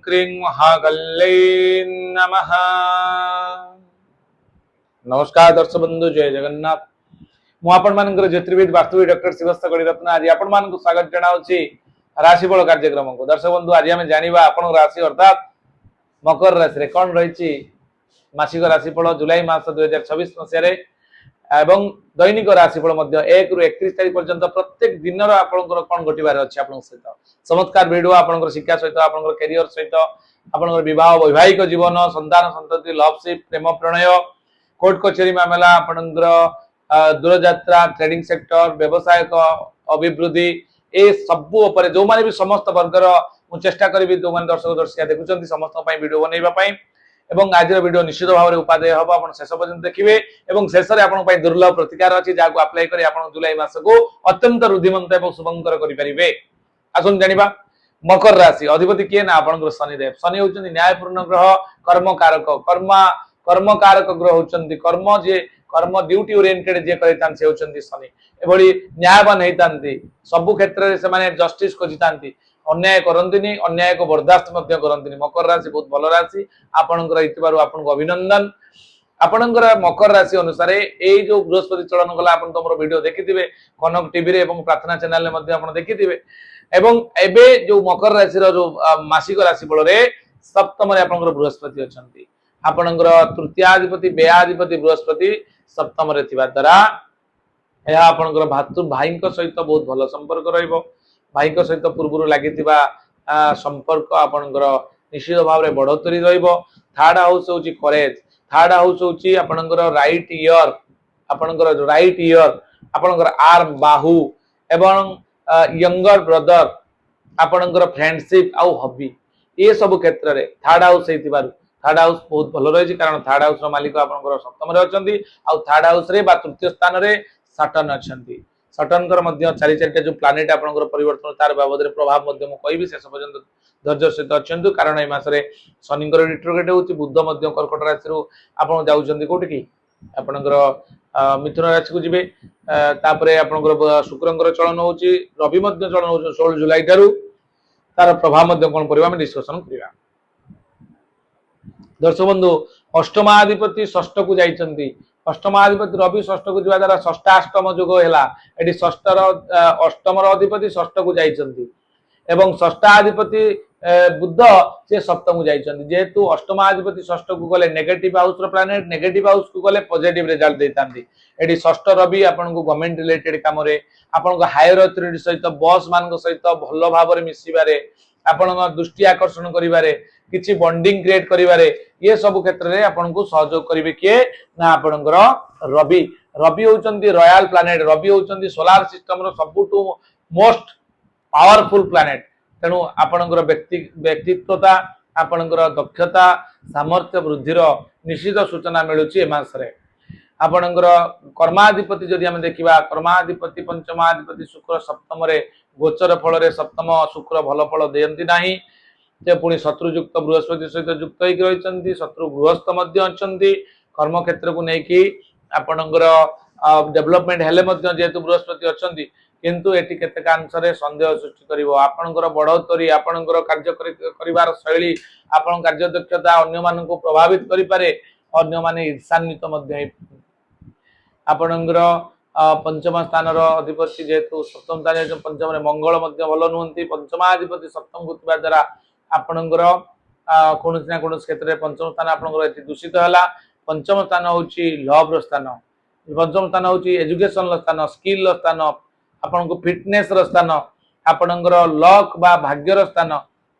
क्रीं महागल्लै नमः। नमस्कार दर्शक बंधु, जय जगन्नाथ। मु आपण मानकर ज्योतिर्विद वास्तुविद डॉक्टर शिवस्थ गणिरत्न आज आपण मान स्वागत जनाऊँगी राशिफल कार्यक्रम को। दर्शक बंधु, आज आम जाना आपण राशि अर्थात मकर राशि कौन रही मासिक राशिफल जुलाई मास 2026 मसीह एवं दैनिक राशिफल 1 रु 31 तारीख पर्यंत प्रत्येक दिन आपंकर कौन घटबार अच्छे आप सहित चमत्कार भिड आपंकर शिक्षा सहित आपंकर कैरियर सहित आपंकर विवाह वैवाहिक जीवन संतान संतति लवशिप प्रेम प्रणय कोर्ट कचेरी मामला आपंकर दूरयात्रा ट्रेडिंग सेक्टर व्यवसाय अभिवृद्धि ए सबू जो माने भी समस्त वर्गर मु चेष्टा करी जो माने दर्शक दर्शिका देखुं समस्त वीडियो बनवाई एवं आज वीडियो निश्चित भाव में उपादेय हम आप शेष पर्यंत देखिए और शेष में आप दुर्लभ प्रतिकार अच्छी जहाँ अप्लाई कर जुलाई मास को अत्यंत रुद्धिमंत और शुभंकर करेंगे। आसन जाना मकर राशि अधिपति किए ना आपंकर शनिदेव। शनि होती न्यायपूर्ण ग्रह कर्मकारक कर्मकारक ग्रह होती कर्म जे कर्म ड्यूटी ओरिएंटेड जे होती शनि एभली न्यायवान होता सबु क्षेत्र में जस्टिस खोजिता अन्याय करंतिनी अन्याय को बर्दाश्त करंतिनी। मकर राशि बहुत भल राशि आपणकर आपको अभिनंदन। आपणकर मकर राशि अनुसार यही जो बृहस्पति चलन गला आप तुम वीडियो देखिथिबे कनक टीवी रे एवं प्रार्थना चैनल में आप देखिथिबे एवं एबे जो मकर राशि जो मासिक राशिफल रे सप्तम रे आपणकर बृहस्पति अछंती आपणकर तृतीयाधिपति व्ययाधिपति बृहस्पति सप्तम रे थिबा द्वारा या आपणकर भातृ भाई सहित बहुत भल संपर्क रहिबो। भाई सहित पूर्व लगी संपर्क आपणकर निश्चित भाव में बढ़ोतरी रहिबो। थर्ड हाउस होची करेज थर्ड हाउस होची आपणकर राइट ईयर आपणकर राइट ईयर आपणकर आर्म बाहु एवं यंगर ब्रदर आपणकर फ्रेंडशिप आउ हॉबी ये सब क्षेत्र में थर्ड हाउस थर्ड हाउस बहुत भल रही कारण थर्ड हाउस मालिक आपणकर सप्तम रे अछंती आउ थर्ड हाउस रे बा तृतीय स्थान रे सटन अछंती। सटनकर चारि चारिटा जो प्लानेट आपंकर परिवर्तन तार बाबद प्रभाव कहि शेष पर्यंत धैर्य सहित अच्छे कारण यह मासरे शनिकर रिट्रोग्रेड होती बुध कर्कट राशि आप जाऊँच कौट कि आपंकर मिथुन राशि को जी आपंकर शुक्रंकर चलन हो रवि चलन हो 16 जुलाई ठारू तार प्रभाव कौन पड़ा डिस्कसन करवा। दर्शक बंधु अष्टमाधिपति षष्ठ को जाइछंती अष्टमाधिपति रवि षष्ठ को जीवा द्वारा षष्ठाष्टम जोग है षष्ठर अष्टम अधिपति षष्ठ को जाइछंती एवं षष्ठाधिपति बुध से सप्तम को जाइछंती जेहेतु अष्टमाधिपति षष्ठ को गले नेगेटिव हाउस रो प्लैनेट नेगेटिव हाउस को गले पॉजिटिव रिजल्ट देतांती। एडी षष्ठ रवि आपन को गवर्नमेंट रिलेटेड काम रे आपन को हायर अथॉरिटी सहित बॉस मान सहित भल भाव में मिसिबारे आपन दृष्टि आकर्षण करिबारे किछि बॉन्डिंग क्रिएट करिबारे ये सब क्षेत्र में आपन को सहयोग करिवे किए ना आपनकर रवि रवि होचंती रॉयल प्लैनेट रवि होचंती सोलार सिस्टम रो सबुटू मोस्ट पावरफुल प्लैनेट तेणु आपनकर व्यक्तित्वता आपनकर दक्षता सामर्थ्य वृद्धिर निश्चित सूचना मिलुची ए मासरे। आपनकर कर्माधिपति जदि हम देखिबा कर्माधिपति पंचमाधिपति शुक्र सप्तम रे गोचर फल रे सप्तम शुक्र भल फल देयंती नाही से पुणी शत्रुयुक्त बृहस्पति सहित युक्त रही शत्रु गृहस्थ कर्म क्षेत्र को लेकिन आपणकर डेवलपमेंट हेले जेहेतु बृहस्पति अच्छा किंतु एटी केतेकांशरे संदेह सृष्टि करिवो आपणकर बढ़ोत्तरी आपणकर कार्य करिवार शैली आपण कार्यदक्षता अन्य मान को प्रभावित करि पारे अन्य माने ईर्षान्वित मध्ये आपणकर पंचम स्थान अधिपति जेहेतु सप्तम स्थान पंचम मंगल भल नुहति पंचमाधिपति सप्तम को द्वारा आपणकर कौन ना कौन क्षेत्र में पंचम स्थान आपंकर दूषित है। पंचम स्थान हूँ लव स्थान पंचम स्थान हूँ एजुकेशन स्थान स्किल स्थान आपण को फिटनेस स्थान आपणकर लक बा भाग्यर स्थान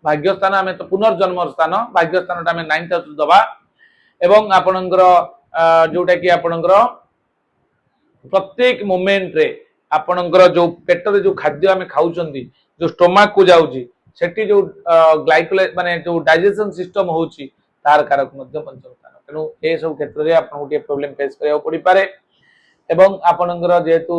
भाग्य स्थान आम तो पुनर्जन्म स्थान भाग्य स्थान आम 9th हाउस दबा एवं आपणकर जोटा कि आपणकर प्रत्येक मोमेंट रे आपणकर जो पेट रे जो खाद्य आम खाऊंच जो स्टोमाक को जाऊँगी सेठी जो ग्लाइकोलाइज माने जो डाइजेशन सिस्टम होची तार कारक मध्य पंचम स्थान तेणु ए सब क्षेत्र में आपन गोटे प्रॉब्लम फेस करिया पड़ी पारे एवं आपनकर जेहेतु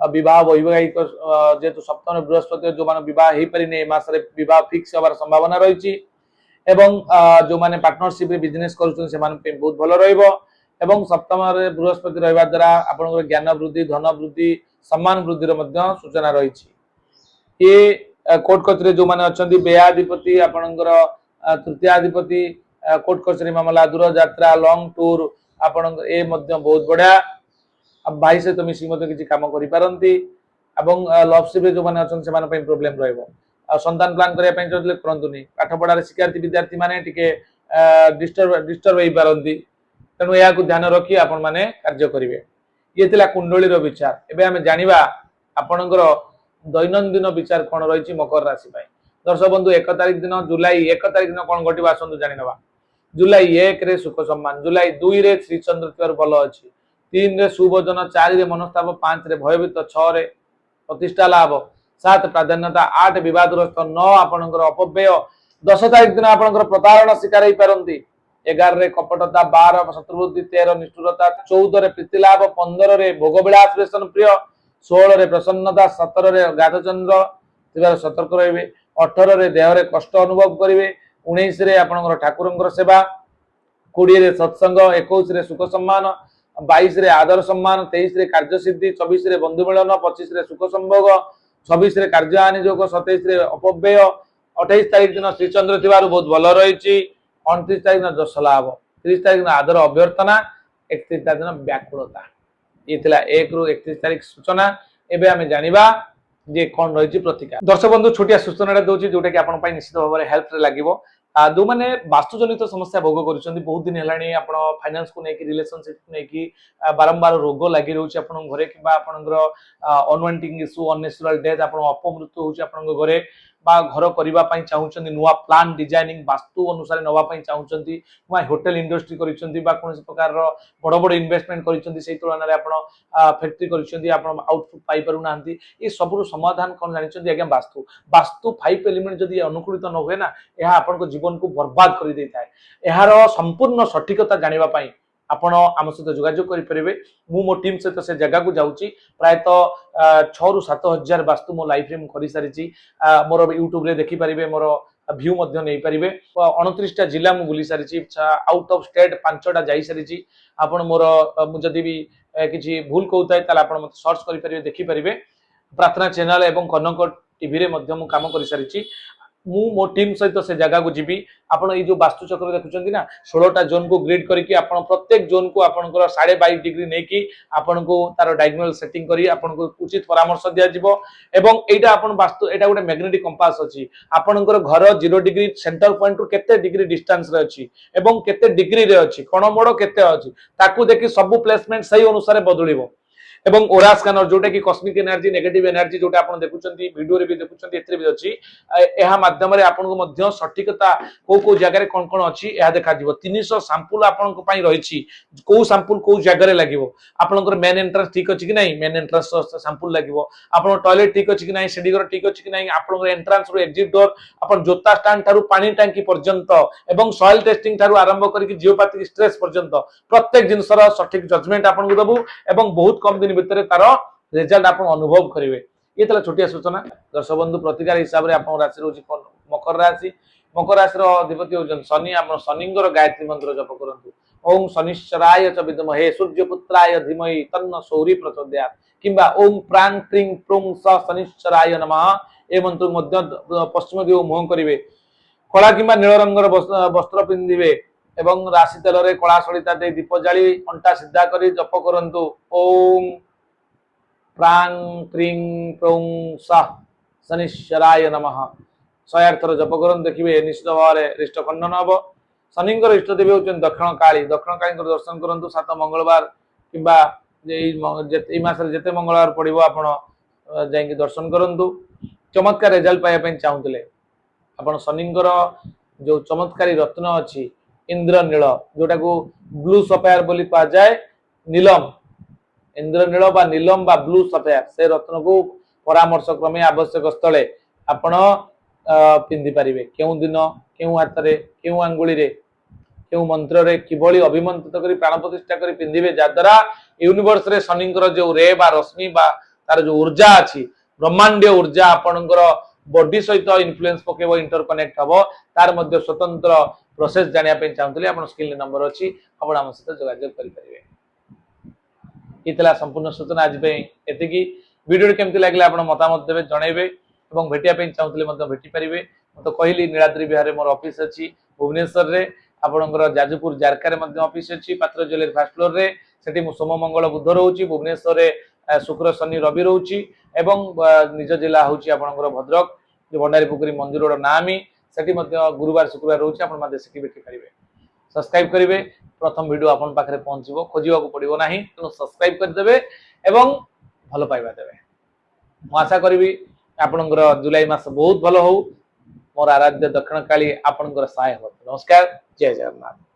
विवाह वैवाहिक जेहेतु सप्तम बृहस्पति जो माने विवाह हो पारिने मास रे विवाह फिक्स होबार संभावना रही एवं जो माने पार्टनरशिप रे बिजनेस करूछन से मान पे बहुत भलो रहइबो एवं सप्तम रे बृहस्पति रहबा द्वारा आपनकर ज्ञान वृद्धि धन वृद्धि सम्मान वृद्धि रो मध्य सूचना रही ये कोर्ट कचरे जो माने अछंती व्ययाधिपति आपनकर तृतीयाधिपति कोर्ट कचेरी मामला दूर यात्रा लॉन्ग टूर आपण ए मध्य बहुत बढ़िया भाई सहित मिसी किसी कम करपारती लवशिप जो मैंने अच्छा से प्रोब्लेम रंतान प्लां करने करतुनि पाठ पढ़ार शिक्षार्थी विद्यार्थी मैंने डिस्टर्ब हो पारती तेणु यह ध्यान रखी आपण मैंने कार्य करेंगे ये थिला कुंडली विचार एवं आम जाना आपणकर दैनंदिन विचार कौन रही मकर राशि दर्शक बंधु 1 तारिख दिन जुलाई 1 तारिख दिन कौन घटवा आसतु जाना जुलाई 1 रे सुख सम्मान जुलाई 2 रे श्रीचंद्र तिवार भल अच्छी 3 रे सुभोजन 4 रे मनस्ताप 5 रे भयभीत 6 रे प्रतिष्ठा लाभ 7 प्राधान्यता 8 विवादग्रस्त 9 आपणकर अपव्यय 10 तारिख दिन आपणकर प्रतारणा शिकार हो पारती 11 रे कपटता 12 शत्रुबुद्धि 13 निष्ठुरता 14 रे प्रीतिलाभ 15 रे भोगविलास व्यसन प्रिय 16 रे प्रसन्नता 17 रे गाधचंद्र तिबार सतर्क रहिबे 18 रे देह रे कष्ट अनुभव करिवे 19 रे आपनकर ठाकुरंकर सेवा 20 रे सत्संग 21 रे सुख सम्मान 22 रे आदर सम्मान 23 रे कार्य सिद्धि 24 रे बंधु मिलन 25 रे सुख संभोग 26 रे कार्य हानि योग 27 रे अपव्यय 28 तारिख दिन श्रीचंद्र थिबार बहुत भल रही 29 तारिख दिन जश लाभ 30 तारिख दिन आदर अभ्यर्थना 31 तारिख दिन व्याकुलता ये 1 रु 31 तारिख सूचना एवं आम जाना जे कौन रही प्रतिकार दर्शक बंधु छोटिया सूचना दूसरी जोटा कि आप निश्चित भाव में हेल्प लगे जो मैंने वास्तुजनित समस्या भोग कर बहुत दिन है फाइनेंस को लेकिन रिलेशनशिप को लेकिन बारंबार रोग लगी रही घरे कि अनवांटिंग इश्यू अननेचुरल डेथ अपमृत्यु हो घरे घर करने चाहूँगी नुआ प्लान डिजाइनिंग वास्तु अनुसार नापी चाहूँगी नुआ होटेल इंडस्ट्री कौन प्रकार बड़ बड़ इन्वेस्टमेंट कर तुलन में फैक्ट्री कर आउटपुट पाइपर ना ये सब समाधान कौन जानते आज्ञा वास्तु वास्तु 5 एलिमेंट जदि अनुकूलित न हुए ना यह आप जीवन को बर्बाद कर दे था यार संपूर्ण सठिकता जानापी आपण आम सहित जोगाजोग करेंगे मु मो टीम सहित से जगह को जाऊँगी प्रायतः 6 ରୁ 7 हजार वास्तु मो लाइफ में कर सारी मोर यूट्यूब रे देखिपारे मोर भ्यू नहीं पारे 29टा जिला मुझे बुली सारी आउट ऑफ स्टेट 5टा जा सारी आपड़ मोर जदि भी किसी भूल कहता है आप सर्च करेंगे देखिपारे प्रार्थना चैनल एवं कनक टीवी रे काम कर सारी मु मो टीम सहित से जगह को जीवी आपण ये जो वास्तु चक्र देखुं ना 16टा जोन को ग्रिड करके आपण प्रत्येक जोन को आपनकर 22.5 डिग्री नहीं कि आपण को तार डायगोनल सेटिंग करी आपण को उचित परामर्श दिया जिवो एवं एटा आपण वास्तु एटा गोटे मैग्नेटिक कंपास अछि आपनकर घर 0 डिग्री सेंटर पॉइंट रु केते डिग्री डिस्टेंस रे अछि एवं केते डिग्री रे अछि कोण मोड़ केते अछि ताकू देखि सब प्लेसमेंट सही अनुसार बदलिबो एवं ओरा स्कैनर जोटा कि कॉस्मिक एनर्जी नेगेटिव एनर्जी जोटा आपण देखुचंती वीडियो रे भी देखुचंती एतरे भी अछि एहा माध्यम रे आपण को मध्य सटीकता को जगह रे कोन कोन अछि एहा देखा दिबो 300 सैंपल आपण को पई रहिछि को सैंपल को जगह रे लागिवो आपनकर मेन एंट्रेंस ठीक अछि कि नै मेन एंट्रेंस सैंपल लागिवो आपण टॉयलेट ठीक अछि कि नै सीढ़ी घर ठीक अछि कि नै आपनकर एंट्रेंस रो एग्जिट डोर आपण जोता स्टैंड थारु पानी टंकी पर्यंत एवं सॉइल टेस्टिंग थारु आरंभ करिक जियोपैथिक स्ट्रेस पर्यंत प्रत्येक जिनसर सटीक जजमेंट आपण को दबु एवं बहुत कम दिन भितर तार रिजल्ट आप अनुभव करेंगे ये छोटिया सूचना दर्शक बंधु प्रतिकार हिसाब से आप राशि रोज मकर राशि अधिपति होती शनि आप शनिंगर गायत्री मंत्र जप करूँ ओं शनिश्चराय च विद्महे सूर्यपुत्राय धीमहि तन्न सौरी प्रचोदयात् किंबा ओं प्रां त्रिं प्रुं स शनिश्चराय नमः ए मंत्र पश्चिम दिग मुह करेंगे कला किंबा नील रंगर वस्त्र पिंधिबे एवं राशि तेल रे कला सलिता दे दीप जाली अंटा सीधा करी जप करंतु ओम प्रां त्रिं प्रुं सः शनिश्चराय नमः 108 थर जप करन देखिबे निश्चित भाव में रिष्ट खंडन हम शनिंकर इष्ट देवी होचन दक्षिण काली दर्शन करंतु 7 मंगलवार किंबा ए मास रे जते मंगलवार पड़िबो आपण जाई दर्शन करंतु चमत्कार रिजल्ट पाया पई चाहुतले आपण शनिंकर जो चमत्कारी रत्न अछि इंद्रनील जोटा को ब्लू सफायर बोली कहा जाए नीलम इंद्रनील बा नीलम बा ब्लू सफायर से रत्न को परामर्श क्रमे आवश्यक स्थले आपण पिंधि पारिबे केउ दिन केउ हाथ रे केउ अंगुली रे केउ मंत्र रे किबळी अभिमंत्रित करी प्राण प्रतिष्ठा करी पिंधिबे जाद्वारा यूनिवर्स रे शनिंकर जो रे बा रश्मि बा तार जो ऊर्जा अछि ब्रह्मांडीय ऊर्जा आपणकर बॉडी सहित इन्फ्लुएंस पकेबो इंटरकनेक्ट हबो तार मध्य स्वतंत्र प्रोसेस जानिया पे चाहूतली आपण स्क्रीन नंबर अछि आपण हम सहित जोगाजोग करि परिबे इतला संपूर्ण सूचना आज पे एतिकी वीडियो केमति लागले आपण मतामत देबे जणाइबे एवं भेटिया पे चाहूतले मध्य भेटि परिबे तो कहली नीलाद्री विहार मोर ऑफिस अच्छी भुवनेश्वर रे आपणकर जाजपुर जारका ऑफिस अच्छी पात्र ज्वेलरी फर्स्ट फ्लोर रे सेठी मु सोम मंगल बुध रोची भुवनेश्वर रे शुक्र शनि रवि रोची एवं निज जिला होची आपणकर भद्रक जो भंडारी पुकुरी मंदिर रोड नामी सेठी मध्य गुरुवार शुक्रवार रोची आपण माते सेठी देखि परिबे सब्सक्राइब करिवे प्रथम वीडियो आपन पाखरे पहुंचबो खोजिबा को पड़िबो नाही तो सब्सक्राइब कर देबे एवं भलो पाइबा देबे मु आशा करिवि आपनकर जुलाई मास बहुत भलो हो मोर आराध्य दक्षिण काली आपनकर सहाय हो नमस्कार जय जगन्नाथ।